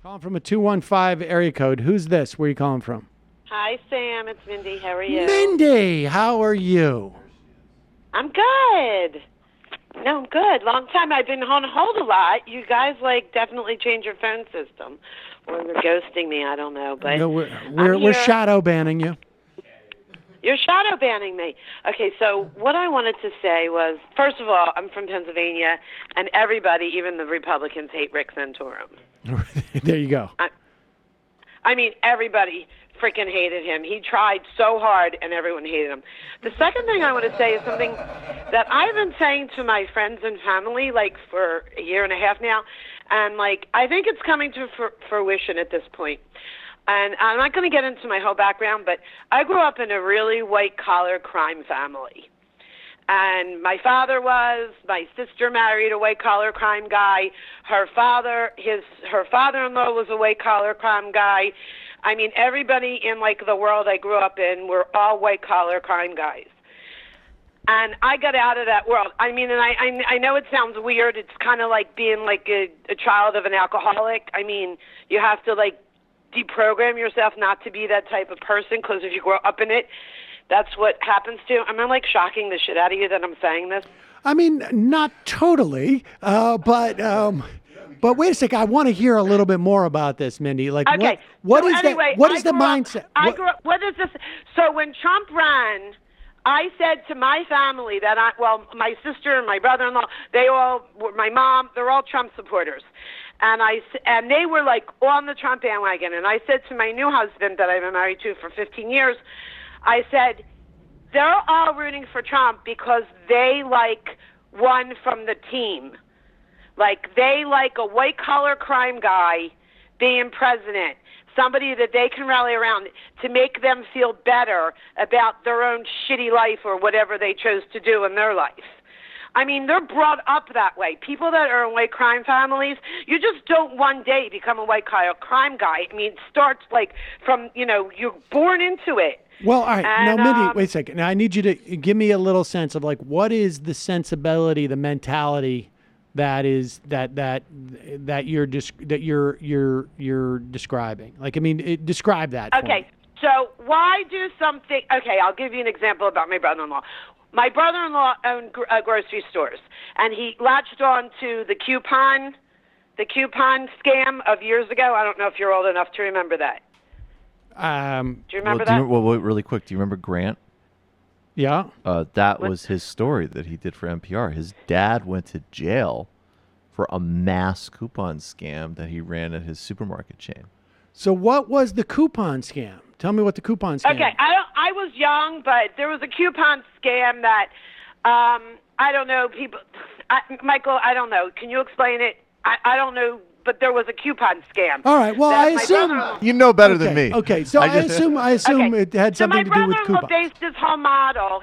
Calling from a 215 area code. Who's this? Where are you calling from? Hi, Sam. It's Mindy. How are you? Mindy, how are you? I'm good. No, I'm good. Long time. I've been on hold a lot. You guys, definitely change your phone system. Or you're ghosting me. I don't know. But No, we're shadow banning you. You're shadow banning me. Okay, so what I wanted to say was, first of all, I'm from Pennsylvania, and everybody, even the Republicans, hate Rick Santorum. There you go. I mean, everybody freaking hated him. He tried so hard, and everyone hated him. The second thing I want to say is something that I've been saying to my friends and family, for a year and a half now, and, I think it's coming to fruition at this point. And I'm not going to get into my whole background, but I grew up in a really white-collar crime family. And my sister married a white-collar crime guy. Her father-in-law was a white-collar crime guy. I mean, everybody in, the world I grew up in were all white-collar crime guys. And I got out of that world. I mean, and I know it sounds weird. It's kind of like being, a child of an alcoholic. I mean, you have to, deprogram yourself not to be that type of person, because if you grow up in it, that's what happens to. Am I shocking the shit out of you that I'm saying this? I mean, not totally, but wait a second. I want to hear a little bit more about this, Mindy. Okay. What so is anyway, what is the mindset? What is this? So when Trump ran, I said to my family that my sister and my brother-in-law, my mom, they're all Trump supporters. And they were on the Trump bandwagon. And I said to my new husband that I've been married to for 15 years, I said, they're all rooting for Trump because they like one from the team. They like a white-collar crime guy being president, somebody that they can rally around to make them feel better about their own shitty life or whatever they chose to do in their life. I mean, they're brought up that way. People that are in white crime families, you just don't one day become a white-collar crime guy. I mean, it starts from, you're born into it. Well, all right. Now, Mindy, wait a second. Now, I need you to give me a little sense of what is the sensibility, the mentality that is that you're describing. Describe that. Okay. So why do something? Okay, I'll give you an example about my brother-in-law. My brother-in-law owned grocery stores, and he latched on to the coupon scam of years ago. I don't know if you're old enough to remember that. Do you remember that? Really quick, do you remember Grant? Yeah. That was his story that he did for NPR. His dad went to jail for a mass coupon scam that he ran at his supermarket chain. So what was the coupon scam? Tell me what the coupon scam. Okay, I was young, but there was a coupon scam that I don't know. Michael, I don't know. Can you explain it? I don't know, but there was a coupon scam. All right. Well, I assume you know better than me. Okay, so I assume okay. It had something to do with coupons. So my brother-in-law based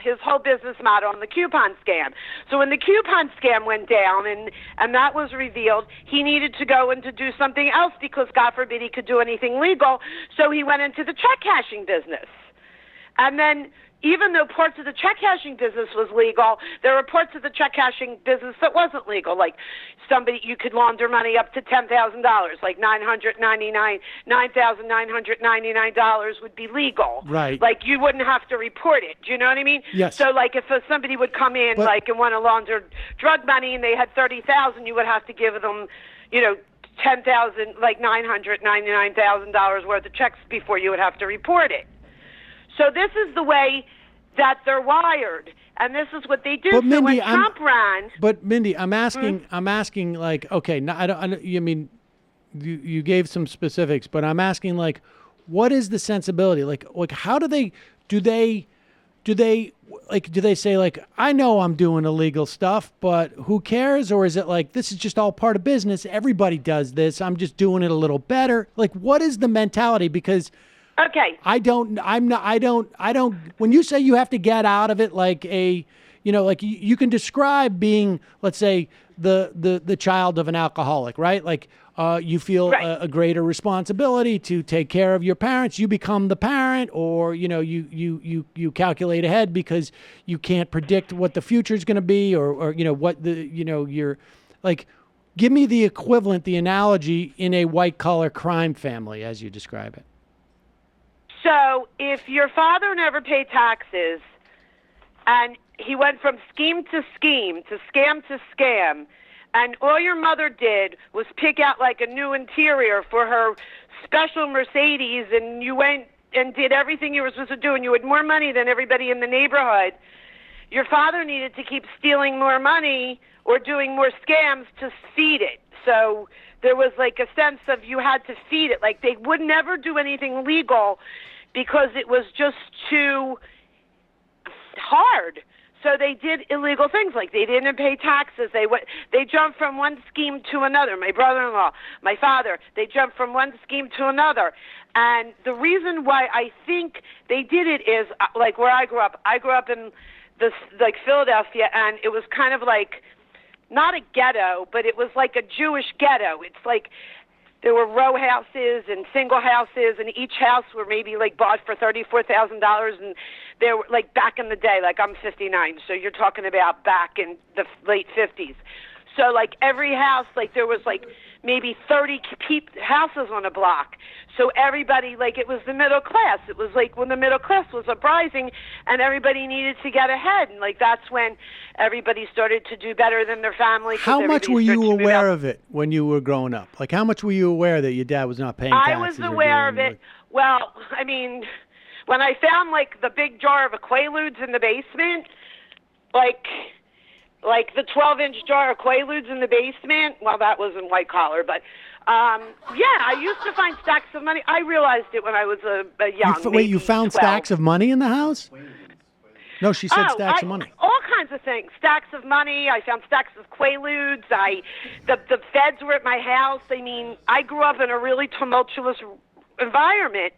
his whole business model on the coupon scam. So when the coupon scam went down and that was revealed, he needed to go and to do something else because, God forbid, he could do anything legal. So he went into the check cashing business. And then, even though parts of the check cashing business was legal, there were parts of the check cashing business that wasn't legal. You could launder money up to $10,000, $9,999 would be legal. Right. You wouldn't have to report it. Do you know what I mean? Yes. So if somebody would come in and want to launder drug money and they had $30,000, you would have to give them, $10,000, $999,000 worth of checks before you would have to report it. So this is the way that they're wired, and this is what they do. But Mindy, when Trump ran. But Mindy, I'm asking, okay, no, I don't. You mean, you gave some specifics, but I'm asking, what is the sensibility? How do they say I know I'm doing illegal stuff, but who cares? Or is it this is just all part of business? Everybody does this. I'm just doing it a little better. What is the mentality? Because okay, I don't. When you say you have to get out of it, you can describe being, let's say, the child of an alcoholic, right? You feel right. a greater responsibility to take care of your parents. You become the parent, or you calculate ahead because you can't predict what the future is going to be, or what you're give me the equivalent, the analogy in a white-collar crime family as you describe it. So if your father never paid taxes and he went from scheme to scam to scam, and all your mother did was pick out like a new interior for her special Mercedes, and you went and did everything you were supposed to do, and you had more money than everybody in the neighborhood, your father needed to keep stealing more money or doing more scams to feed it. So there was like a sense of you had to feed it. Like they would never do anything legal because it was just too hard. So they did illegal things, like they didn't pay taxes. They jumped from one scheme to another. My brother-in-law, my father, they jumped from one scheme to another. And the reason why I think they did it is, like where I grew up in this, like Philadelphia, and it was kind of like, not a ghetto, but it was like a Jewish ghetto. It's like there were row houses and single houses, and each house were maybe like bought for $34,000, and they were like back in the day, like I'm 59, so you're talking about back in the late 50s. So like every house, like there was like maybe 30 houses on a block. So everybody, like it was the middle class. It was like when the middle class was uprising and everybody needed to get ahead. And like that's when everybody started to do better than their family. How much were you aware of it when you were growing up? Like how much were you aware that your dad was not paying taxes? I was aware of it. Well, I mean, when I found like the big jar of Quaaludes in the basement, like the 12-inch jar of Quaaludes in the basement. Well, that wasn't white collar, but yeah, I used to find stacks of money. I realized it when I was a young. Wait, you found 12. Stacks of money in the house? No, she said stacks of money. All kinds of things. Stacks of money. I found stacks of Quaaludes. The feds were at my house. I mean, I grew up in a really tumultuous environment.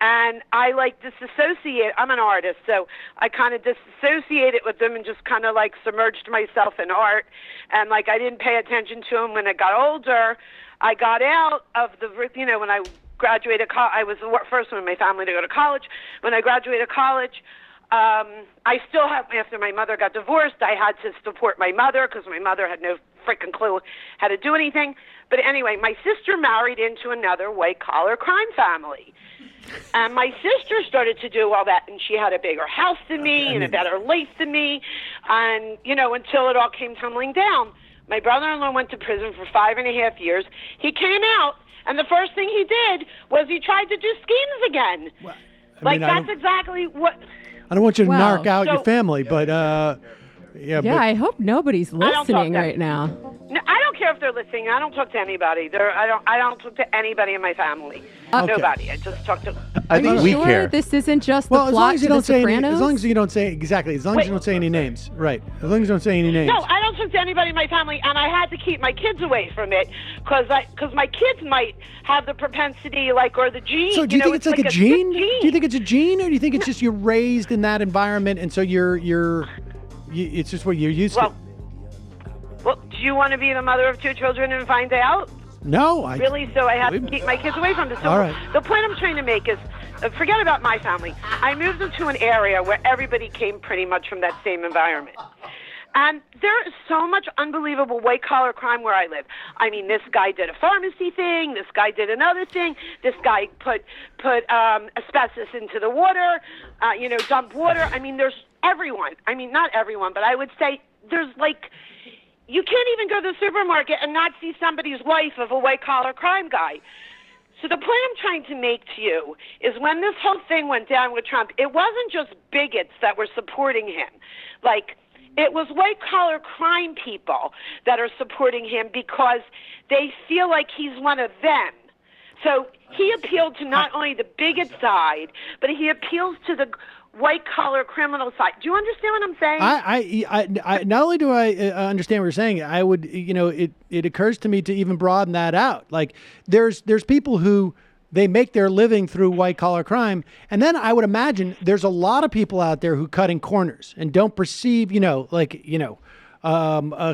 And I like disassociate. I'm an artist, so I kind of disassociated with them and just kind of like submerged myself in art. And like I didn't pay attention to them when I got older. I got out of the, when I graduated, I was the first one in my family to go to college. When I graduated college, I still have, after my mother got divorced, I had to support my mother because my mother had no freaking clue how to do anything. But anyway, my sister married into another white-collar crime family. And my sister started to do all that, and she had a bigger house than me and a better life than me, and, until it all came tumbling down. My brother-in-law went to prison for 5.5 years. He came out, and the first thing he did was he tried to do schemes again. Well, that's exactly what... I don't want you to narc out your family, but... Yeah, I hope nobody's listening right now. No, I don't care if they're listening. I don't talk to anybody. I don't talk to anybody in my family. Nobody. I just talk to. I think we sure care. This isn't just the plot to The Sopranos? As long as you don't say exactly. As long as you don't say any names, right? As long as you don't say any names. No, I don't talk to anybody in my family, and I had to keep my kids away from it because my kids might have the propensity, or the gene. So do you think it's like a gene? Do you think it's a gene, or do you think it's just you're raised in that environment, and so it's just what you're used to? Well, do you want to be the mother of 2 children and find out? No, really. So I have to keep my kids away from this. So all right. The point I'm trying to make is, forget about my family. I moved into an area where everybody came pretty much from that same environment. And there is so much unbelievable white-collar crime where I live. I mean, this guy did a pharmacy thing. This guy did another thing. This guy put asbestos into the water, dumped water. I mean, there's everyone. I mean, not everyone, but I would say there's you can't even go to the supermarket and not see somebody's wife of a white-collar crime guy. So the point I'm trying to make to you is when this whole thing went down with Trump, it wasn't just bigots that were supporting him. It was white-collar crime people that are supporting him because they feel like he's one of them. So he appealed to not only the bigot side, but he appeals to the white-collar criminal side. Do you understand what I'm saying? I not only do I understand what you're saying, I would, it occurs to me to even broaden that out. Like there's people who they make their living through white-collar crime. And then I would imagine there's a lot of people out there who cutting corners and don't perceive, a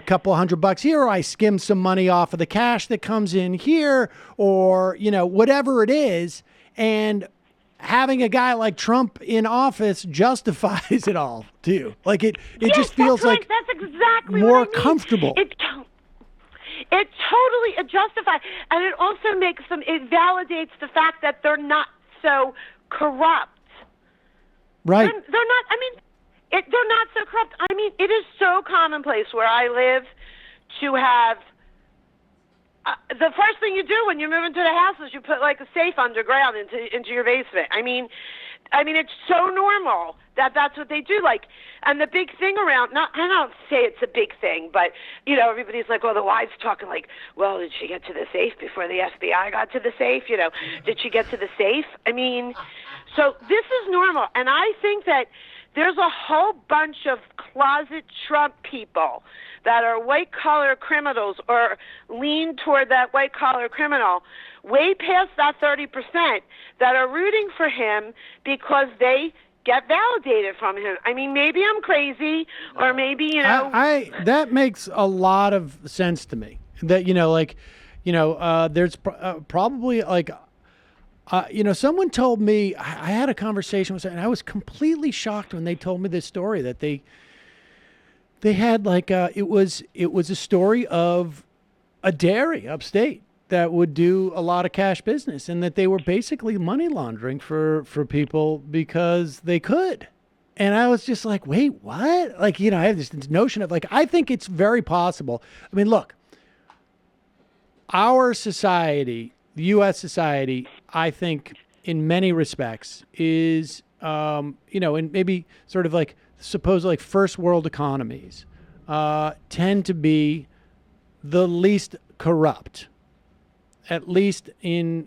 couple $100 here, or I skim some money off of the cash that comes in here, or, whatever it is. And having a guy like Trump in office justifies it all, too. It just feels like that's exactly more what I mean. comfortable. It totally justifies, and it also makes them. It validates the fact that they're not so corrupt. Right. They're not. I mean, they're not so corrupt. I mean, it is so commonplace where I live to have. The first thing you do when you move into the house is you put like a safe underground into your basement. I mean, it's so normal that that's what they do. Like, and the big thing around, I don't say it's a big thing, but, you know, everybody's like, well, the wives talking like, well, did she get to the safe before the FBI got to the safe? You know, did she get to the safe? I mean, so this is normal. And I think that there's a whole bunch of closet Trump people that are white-collar criminals or lean toward that white-collar criminal way past that 30% that are rooting for him because they get validated from him. I mean, maybe I'm crazy or maybe, you know. That makes a lot of sense to me. That, you know, like, you know, there's probably like, you know, someone told me, I had a conversation with someone, and I was completely shocked when they told me this story that they had like it was a story of a dairy upstate that would do a lot of cash business, and that they were basically money laundering for people because they could. And I was just like, wait, what? Like, you know, I have this notion of like, I think it's very possible. I mean, look, our society, the U.S. society, I think in many respects is, you know, and maybe sort of like, suppose like first world economies tend to be the least corrupt, at least in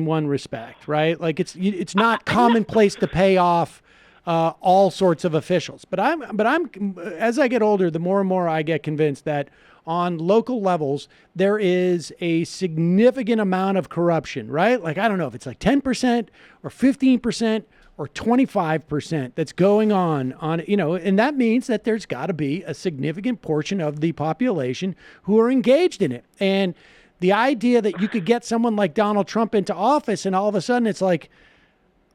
one respect, right? Like it's not commonplace to pay off all sorts of officials. But I'm as I get older, the more and more I get convinced that on local levels there is a significant amount of corruption, right? Like I don't know if it's like 10% or 15%. Or 25% that's going on, you know, and that means that there's got to be a significant portion of the population who are engaged in it. And the idea that you could get someone like Donald Trump into office and all of a sudden it's like,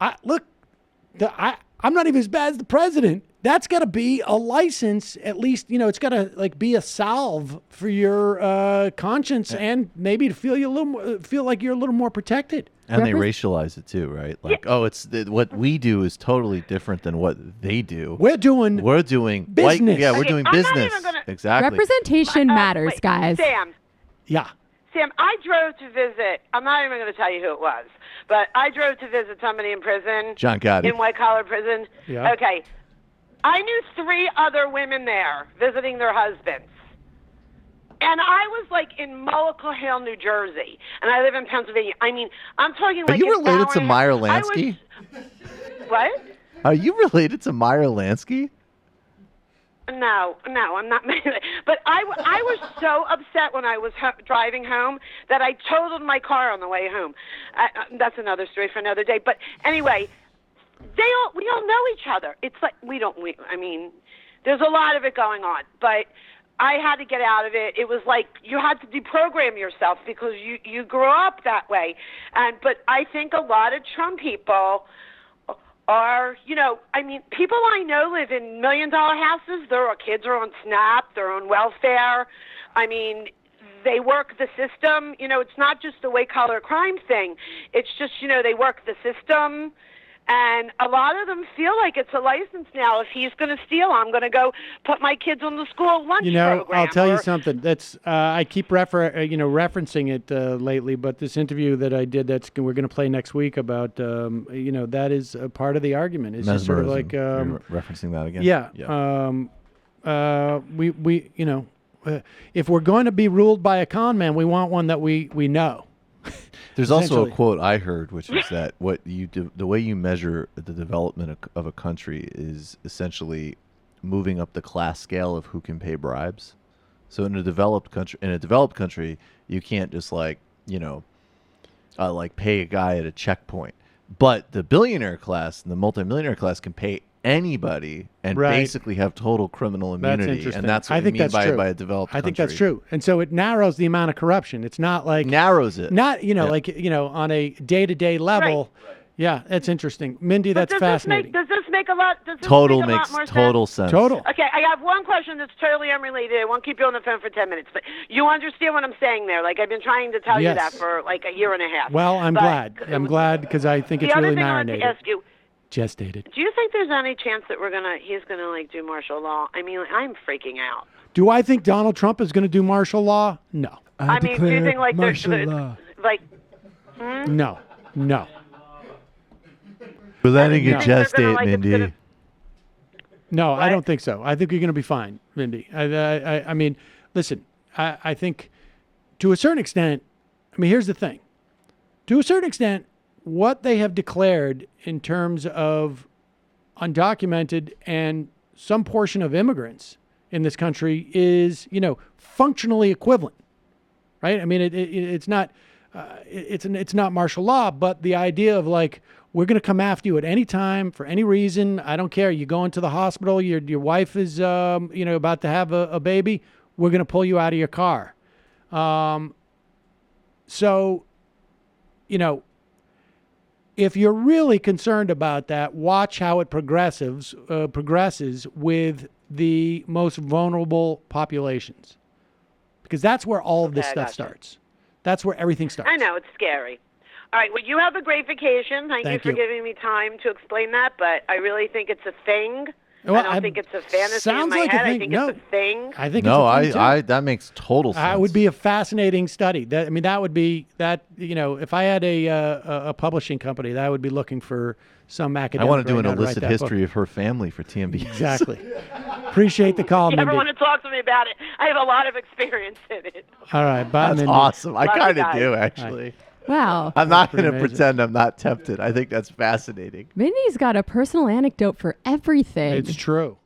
I'm not even as bad as the president. That's got to be a license, at least, you know, it's got to like be a salve for your conscience and maybe to feel like you're a little more protected. And they racialize it too, right? Like, oh, what we do is totally different than what they do. We're doing business. We're doing business. Exactly. Representation matters, guys. Sam. Yeah. Sam, I drove to visit. I'm not even going to tell you who it was, but I drove to visit somebody in prison. John Gotti. In white collar prison. Yeah. Okay. I knew 3 other women there visiting their husbands. And I was like in Mullica Hill, New Jersey, and I live in Pennsylvania. I mean, I'm talking like. Are you related to Meyer Lansky? What? Are you related to Meyer Lansky? No, I'm not. But I was so upset when I was driving home that I totaled my car on the way home. That's another story for another day. But anyway, we all know each other. It's like I mean, there's a lot of it going on, but I had to get out of it. It was like you had to deprogram yourself because you grew up that way. But I think a lot of Trump people are, you know, I mean, people I know live in $1 million houses. Their kids are on SNAP. They're on welfare. I mean, they work the system. You know, it's not just the white-collar crime thing. It's just, you know, they work the system. And a lot of them feel like it's a license now. If he's going to steal, I'm going to go put my kids on the school lunch program. I'll tell you something. That's I keep referencing it lately, but this interview that I did we're going to play next week about you know, that is a part of the argument. It's just sort of like you're referencing that again. Yeah. We you know, if we're going to be ruled by a con man, we want one that we know. There's also a quote I heard, which is that the way you measure the development of a country is essentially moving up the class scale of who can pay bribes. So in a developed country, you can't just like, you know, like pay a guy at a checkpoint. But the billionaire class and the multimillionaire class can pay anybody and basically have total criminal immunity. And that's what I mean by a developed country. I think that's true. And so it narrows the amount of corruption. It's not like narrows it. Not, you know, like, you know, on a day-to-day level, Yeah, that's interesting. Mindy, that's fascinating. Does this make a lot? Does this Total make a makes lot more total sense. Total. Okay, I have one question that's totally unrelated. I won't keep you on the phone for 10 minutes, but you understand what I'm saying there. Like, I've been trying to tell you Yes. that for like a year and a half. Well, I'm But glad. I'm glad because I think it's The other really thing I wanted marinated. to ask you, Gestated. do you think there's any chance that he's gonna like do martial law? I mean, I'm freaking out. Do I think Donald Trump is going to do martial law? No. I mean, do you think like martial law. like No. We're letting you it think they're gonna, gestate, like, it's Mindy. gonna- No, I What? don't think so. I think you're going to be fine, Mindy. I mean, listen, I think to a certain extent, I mean, here's the thing. To a certain extent, what they have declared in terms of undocumented and some portion of immigrants in this country is, functionally equivalent, right? I mean, it's not it's not martial law, but the idea of like, we're going to come after you at any time for any reason. I don't care. You go into the hospital, your wife is about to have a baby. We're going to pull you out of your car. So, if you're really concerned about that, watch how it progresses with the most vulnerable populations, because that's where all of this stuff starts. That's where everything starts. I know, it's scary. All right, well, you have a great vacation. Thank you for giving me time to explain that, but I really think it's a thing. Well, I don't think it's a fantasy sounds in my like a head. thing. I think No. it's a thing. I think No, it's a thing too. that makes total sense. It would be a fascinating study. That would be if I had a publishing company, that I would be looking for some academic. I want to do an right now to write illicit that history book. of her family for TMB. Exactly. Appreciate the call, If you ever Mindy. want to talk to me about it, I have a lot of experience in it. All right, bye, That's Mindy. awesome. I Love you kind of guys. do, actually. Wow. I'm not pretty going to amazing. pretend I'm not tempted. I think that's fascinating. Mindy's got a personal anecdote for everything. It's true.